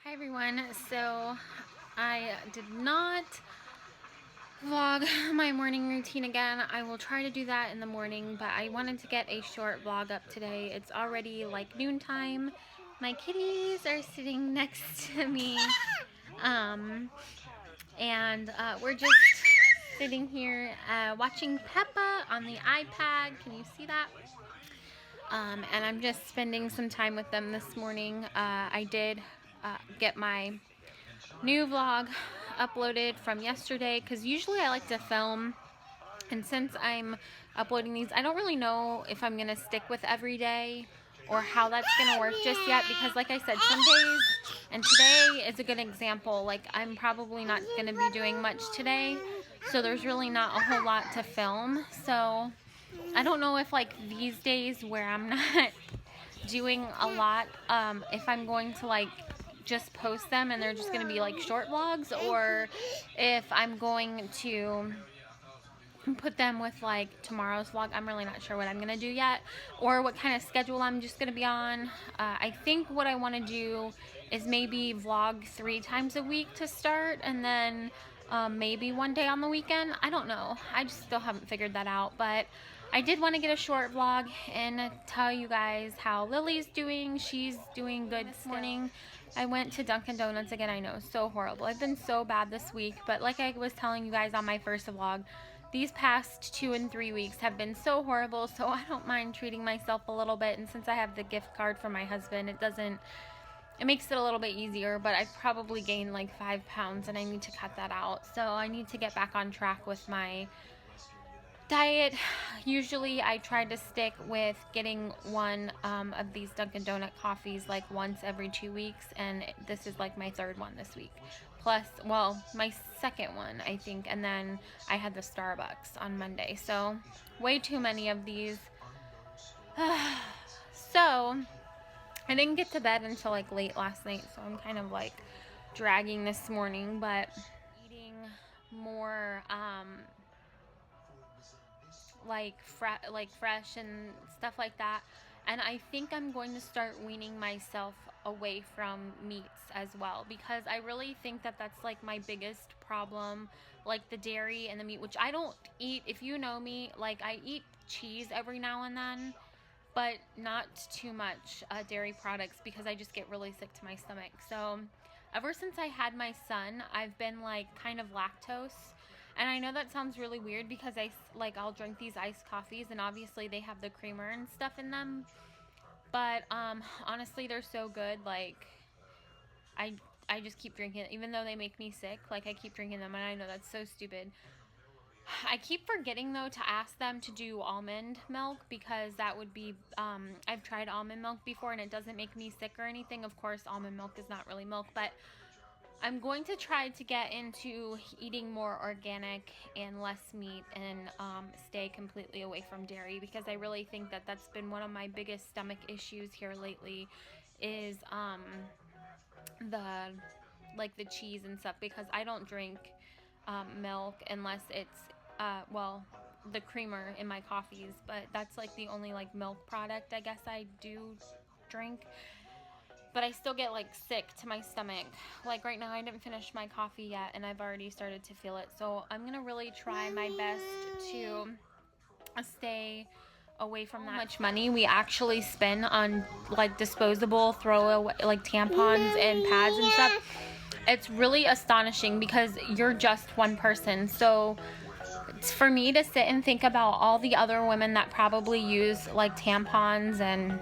Hi everyone, so I did not vlog my morning routine again. I will try to do that in the morning, but I wanted to get a short vlog up today. It's already like noontime. My kitties are sitting next to me, and we're just sitting here watching Peppa on the iPad. Can you see that? And I'm just spending some time with them this morning. I did get my new vlog uploaded from yesterday because usually I like to film, and since I'm uploading these, I don't really know if I'm gonna stick with every day or how that's gonna work just yet, because like I said, some days, and today is a good example, like I'm probably not gonna be doing much today, so there's really not a whole lot to film. So I don't know if like these days where I'm not doing a lot, if I'm going to like just post them and they're just going to be like short vlogs, or if I'm going to put them with like tomorrow's vlog. I'm really not sure what I'm going to do yet, or what kind of schedule I'm just going to be on. I think what I want to do is maybe vlog 3 times a week to start, and then maybe one day on the weekend. I don't know. I just still haven't figured that out, but I did want to get a short vlog and tell you guys how Lily's doing. She's doing good this morning. I went to Dunkin' Donuts again. I know, so horrible. I've been so bad this week, but like I was telling you guys on my first vlog, these past 2 and 3 weeks have been so horrible, so I don't mind treating myself a little bit. And since I have the gift card for my husband, it makes it a little bit easier. But I've probably gained like 5 pounds and I need to cut that out. So I need to get back on track with my diet. Usually I try to stick with getting one of these Dunkin' Donut coffees like once every 2 weeks, and this is like my 3rd one this week, plus, well, my 2nd one I think, and then I had the Starbucks on Monday, so way too many of these. So I didn't get to bed until like late last night, so I'm kind of like dragging this morning, but eating more like fresh and stuff like that. And I think I'm going to start weaning myself away from meats as well, because I really think that that's like my biggest problem, like the dairy and the meat, which I don't eat. If you know me, like I eat cheese every now and then, but not too much dairy products, because I just get really sick to my stomach. So ever since I had my son, I've been like kind of lactose. And I know that sounds really weird, because I'll drink these iced coffees and obviously they have the creamer and stuff in them. But honestly, they're so good. Like I just keep drinking it, even though they make me sick. Like I keep drinking them, and I know that's so stupid. I keep forgetting though to ask them to do almond milk, because that would be I've tried almond milk before and it doesn't make me sick or anything. Of course, almond milk is not really milk, but I'm going to try to get into eating more organic and less meat, and stay completely away from dairy, because I really think that that's been one of my biggest stomach issues here lately, is the cheese and stuff, because I don't drink milk unless it's the creamer in my coffees, but that's like the only like milk product I guess I do drink. But I still get like sick to my stomach. Like right now I didn't finish my coffee yet and I've already started to feel it. So I'm gonna really try my best to stay away from that. How much money we actually spend on like disposable throwaway like tampons and pads and stuff. It's really astonishing, because you're just one person. So it's for me to sit and think about all the other women that probably use like tampons and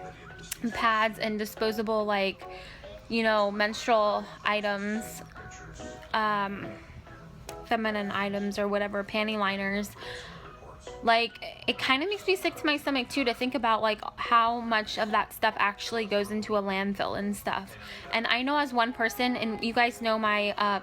pads and disposable like menstrual items, feminine items or whatever, panty liners. Like it kind of makes me sick to my stomach too, to think about like how much of that stuff actually goes into a landfill and stuff. And I know, as one person, and you guys know my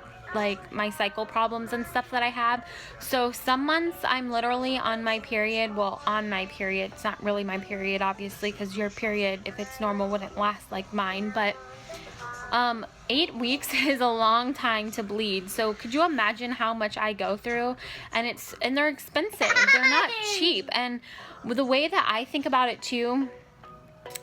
my cycle problems and stuff that I have. So some months I'm literally on my period. Well, on my period. It's not really my period, obviously, because your period, if it's normal, wouldn't last like mine. But 8 weeks is a long time to bleed. So could you imagine how much I go through? And they're expensive. They're not cheap. And the way that I think about it too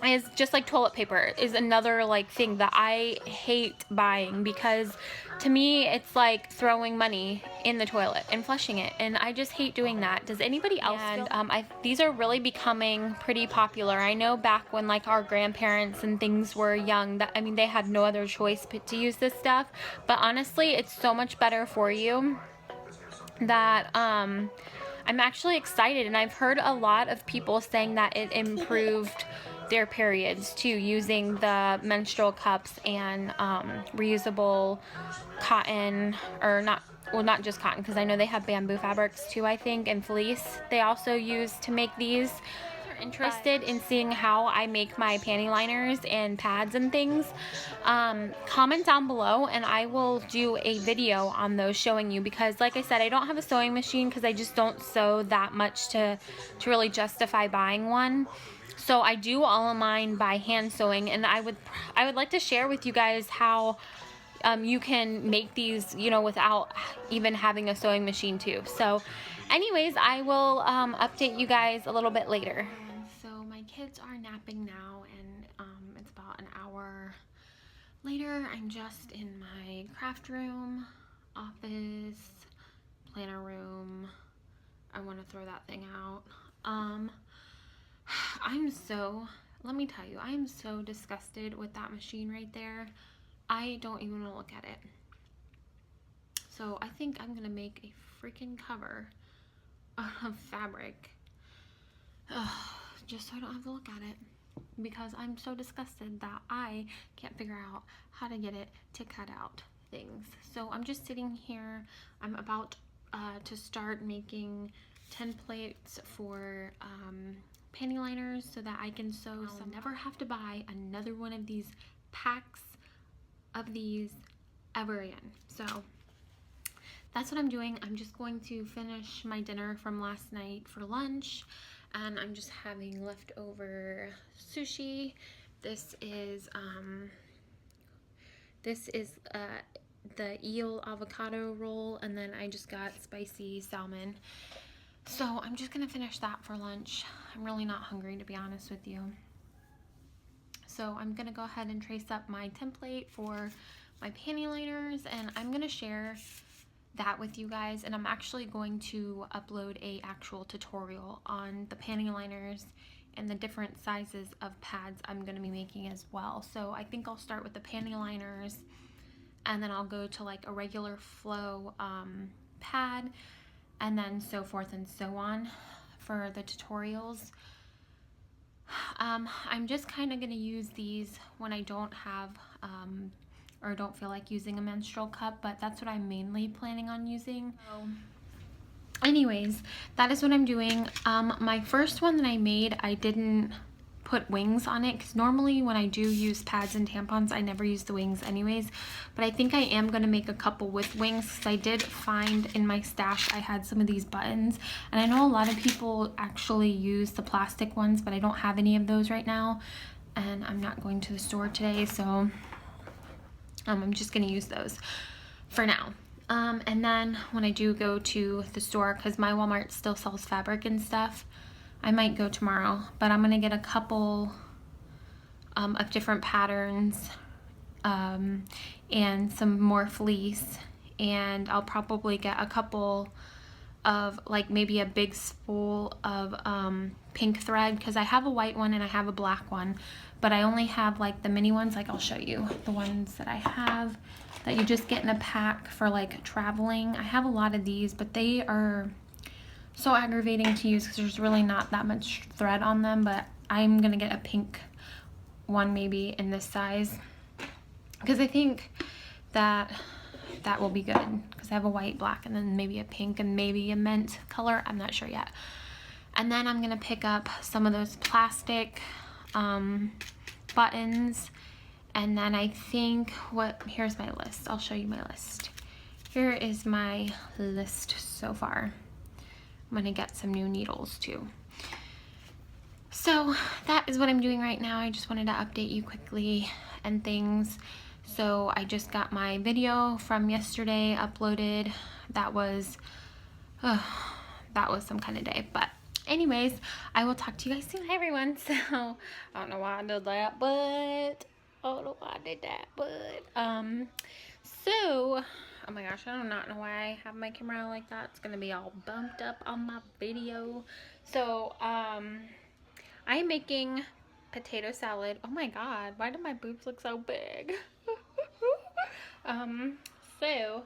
is just like toilet paper is another like thing that I hate buying, because to me it's like throwing money in the toilet and flushing it, and I just hate doing that. Does anybody else feel? These are really becoming pretty popular. I know back when like our grandparents and things were young, that I mean they had no other choice but to use this stuff, but honestly it's so much better for you that I'm actually excited, and I've heard a lot of people saying that it improved their periods too, using the menstrual cups and reusable cotton, or not just cotton, because I know they have bamboo fabrics too, I think, and fleece they also use to make these. Interested in seeing how I make my panty liners and pads and things, comment down below and I will do a video on those showing you, because like I said, I don't have a sewing machine because I just don't sew that much to really justify buying one. So I do all of mine by hand sewing, and I would like to share with you guys how you can make these, you know, without even having a sewing machine too. So anyways, I will update you guys a little bit later. So my kids are napping now, and it's about an hour later. I'm just in my craft room, office, planner room. I want to throw that thing out. Let me tell you, I am so disgusted with that machine right there. I don't even want to look at it. So I think I'm gonna make a freaking cover of fabric, just so I don't have to look at it, because I'm so disgusted that I can't figure out how to get it to cut out things. So I'm just sitting here. I'm about to start making templates for panty liners so that I can sew. So I'll never have to buy another one of these packs of these ever again. So that's what I'm doing. I'm just going to finish my dinner from last night for lunch, and I'm just having leftover sushi. This is the eel avocado roll, and then I just got spicy salmon. So I'm just gonna finish that for lunch. I'm really not hungry, to be honest with you. So I'm gonna go ahead and trace up my template for my panty liners, and I'm gonna share that with you guys, and I'm actually going to upload a actual tutorial on the panty liners and the different sizes of pads I'm going to be making as well. So I think I'll start with the panty liners, and then I'll go to like a regular flow pad, and then so forth and so on for the tutorials. I'm just kind of going to use these when I don't have or don't feel like using a menstrual cup, but that's what I'm mainly planning on using. So anyways, that is what I'm doing. My first one that I made, I didn't put wings on it, because normally when I do use pads and tampons, I never use the wings anyways, but I think I am going to make a couple with wings, because I did find in my stash I had some of these buttons, and I know a lot of people actually use the plastic ones, but I don't have any of those right now, and I'm not going to the store today, so I'm just going to use those for now. And then when I do go to the store, because my Walmart still sells fabric and stuff, I might go tomorrow, but I'm going to get a couple of different patterns and some more fleece, and I'll probably get a couple of like maybe a big spool of pink thread, because I have a white one and I have a black one, but I only have like the mini ones. Like I'll show you the ones that I have that you just get in a pack for like traveling. I have a lot of these, but they are so aggravating to use because there's really not that much thread on them, but I'm gonna get a pink one maybe in this size, because I think that will be good, because I have a white, black, and then maybe a pink and maybe a mint color. I'm not sure yet. And then I'm gonna pick up some of those plastic buttons, and then I think here's my list. I'll show you my list. Here is my list so far. I'm gonna get some new needles too. So that is what I'm doing right now. I just wanted to update you quickly and things. So I just got my video from yesterday uploaded. That was some kind of day, but anyways, I will talk to you guys soon. Hi everyone. So I don't know why I did that, but so oh my gosh, I do not know why I have my camera out like that. It's gonna be all bumped up on my video. So I am making potato salad. Oh my god, why do my boobs look so big? So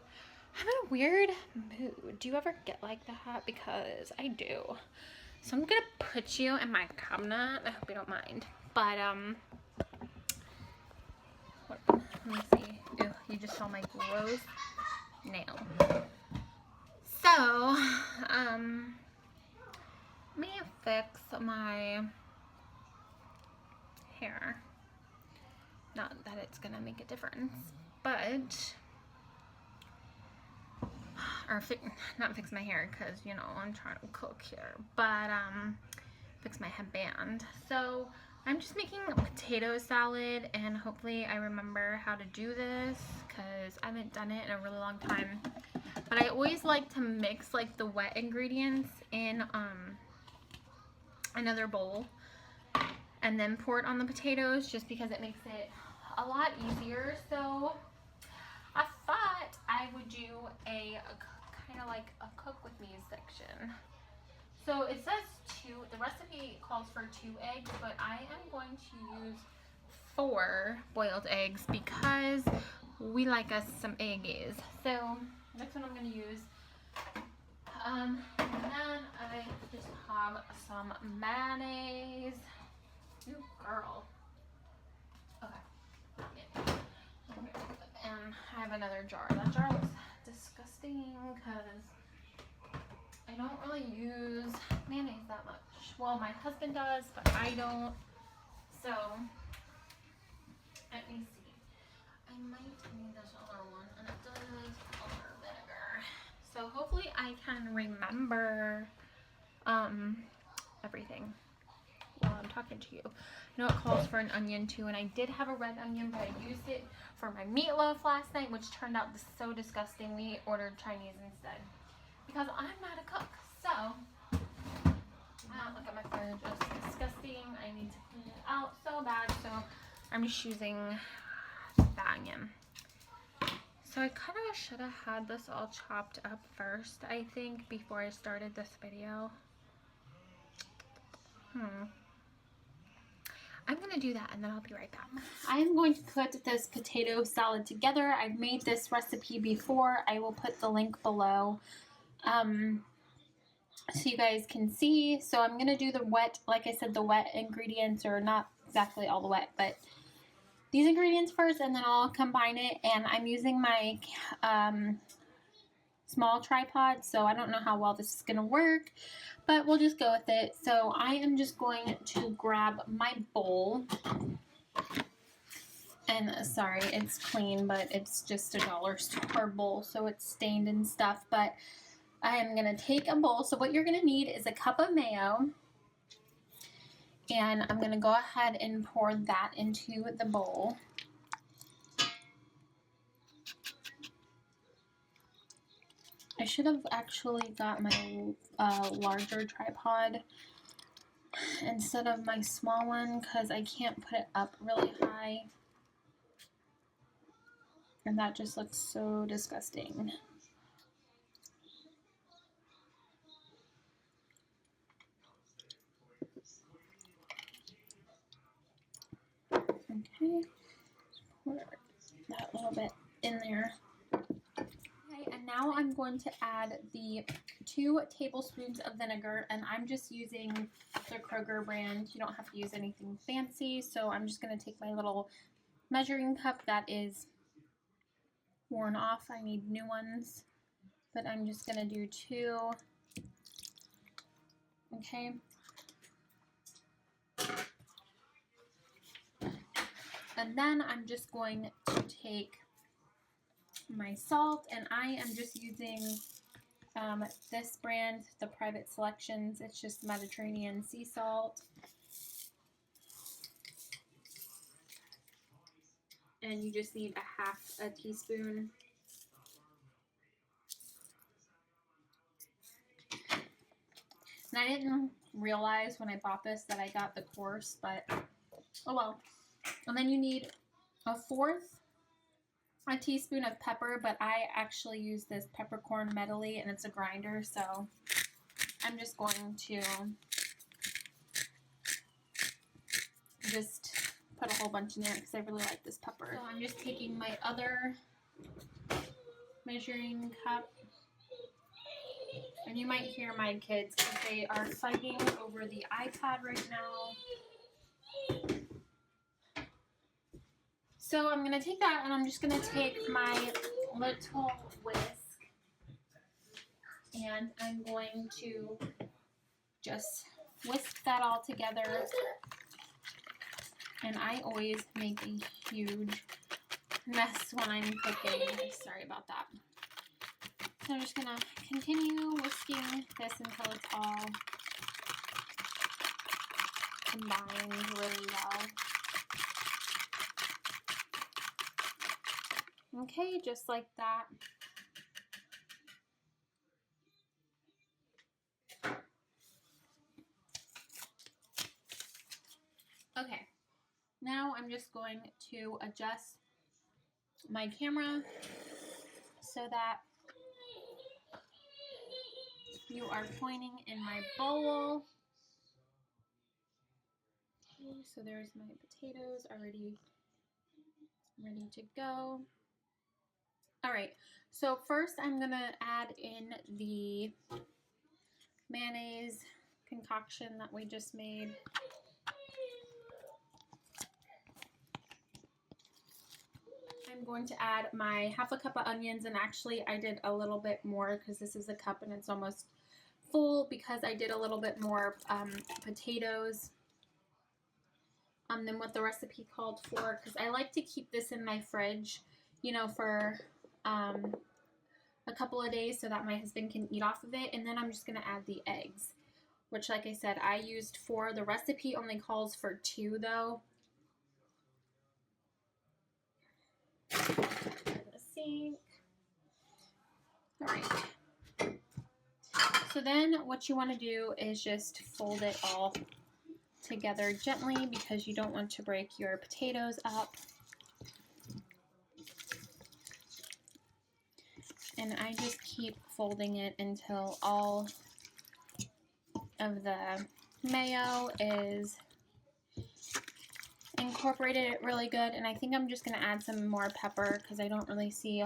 I'm in a weird mood. Do you ever get like that? Because I do. So I'm gonna put you in my cabinet. I hope you don't mind. But let me see. Ew, you just saw my gross nail. So let me fix my hair. Not that it's gonna make a difference, but not fix my hair because you know I'm trying to cook here, but fix my headband. So I'm just making a potato salad, and hopefully I remember how to do this because I haven't done it in a really long time. But I always like to mix like the wet ingredients in another bowl and then pour it on the potatoes just because it makes it a lot easier. So I thought I would do a kind of like a cook with me section. So it says the recipe calls for 2 eggs, but I am going to use 4 boiled eggs because we like us some eggies. So that's what I'm going to use. And then I just have some mayonnaise. Ooh, girl. Okay. And I have another jar. That jar looks disgusting because I don't really use mayonnaise that much. Well, my husband does, but I don't. So, let me see. I might need this other one, and it does color vinegar. So hopefully I can remember everything while I'm talking to you. I know it calls for an onion too, and I did have a red onion, but I used it for my meatloaf last night, which turned out so disgusting. We ordered Chinese instead because I'm not a cook. So, look at my fridge, it's disgusting. I need to clean it out so bad. So I'm just using that onion. So I kind of should have had this all chopped up first, I think, before I started this video. I'm going to do that and then I'll be right back. I'm going to put this potato salad together. I've made this recipe before. I will put the link below so you guys can see. So I'm going to do the wet, like I said, the wet ingredients, or not exactly all the wet, but these ingredients first, and then I'll combine it. And I'm using my small tripod, so I don't know how well this is going to work, but we'll just go with it. So I am just going to grab my bowl, and sorry, it's clean, but it's just a dollar store bowl, so it's stained and stuff. But I am going to take a bowl. So what you're going to need is a cup of mayo, and I'm going to go ahead and pour that into the bowl. I should have actually got my larger tripod instead of my small one because I can't put it up really high. And that just looks so disgusting. Okay, pour that little bit in there. Okay, and now I'm going to add the 2 tablespoons of vinegar, and I'm just using the Kroger brand. You don't have to use anything fancy, so I'm just going to take my little measuring cup that is worn off. I need new ones, but I'm just going to do 2. Okay. And then I'm just going to take my salt, and I am just using this brand, the Private Selections. It's just Mediterranean sea salt. And you just need a teaspoon. And I didn't realize when I bought this that I got the course, but oh well. And then you need a teaspoon of pepper, but I actually use this peppercorn medley and it's a grinder, so I'm just going to just put a whole bunch in there because I really like this pepper. So I'm just taking my other measuring cup, and you might hear my kids because they are fighting over the iPad right now. So I'm going to take that, and I'm just going to take my little whisk, and I'm going to just whisk that all together. And I always make a huge mess when I'm cooking. Sorry about that. So I'm just going to continue whisking this until it's all combined really well. Okay, just like that. Okay, now I'm just going to adjust my camera so that you are pointing in my bowl. Okay, so there's my potatoes already ready to go. All right, so first I'm gonna add in the mayonnaise concoction that we just made. I'm going to add my half a cup of onions, and actually I did a little bit more because this is a cup and it's almost full because I did a little bit more potatoes than what the recipe called for, because I like to keep this in my fridge, you know, for a couple of days so that my husband can eat off of it. And then I'm just going to add the eggs, which, like I said, I used 4. The recipe only calls for 2 though. The sink. All right. So then what you want to do is just fold it all together gently because you don't want to break your potatoes up. And I just keep folding it until all of the mayo is incorporated really good. And I think I'm just going to add some more pepper because I don't really see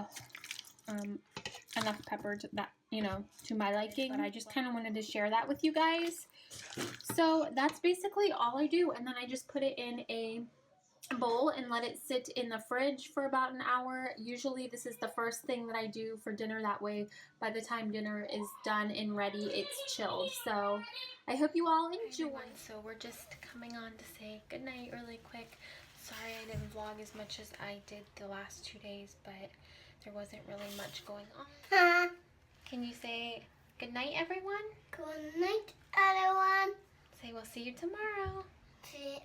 enough pepper to that, you know, to my liking. But I just kind of wanted to share that with you guys. So that's basically all I do. And then I just put it in a bowl and let it sit in the fridge for about an hour. Usually this is the first thing that I do for dinner. That way by the time dinner is done and ready, it's chilled. So I hope you all enjoy. So we're just coming on to say goodnight really quick. Sorry I didn't vlog as much as I did the last 2 days, but there wasn't really much going on. Can you say goodnight, everyone? Good night, everyone. Say we'll see you tomorrow. See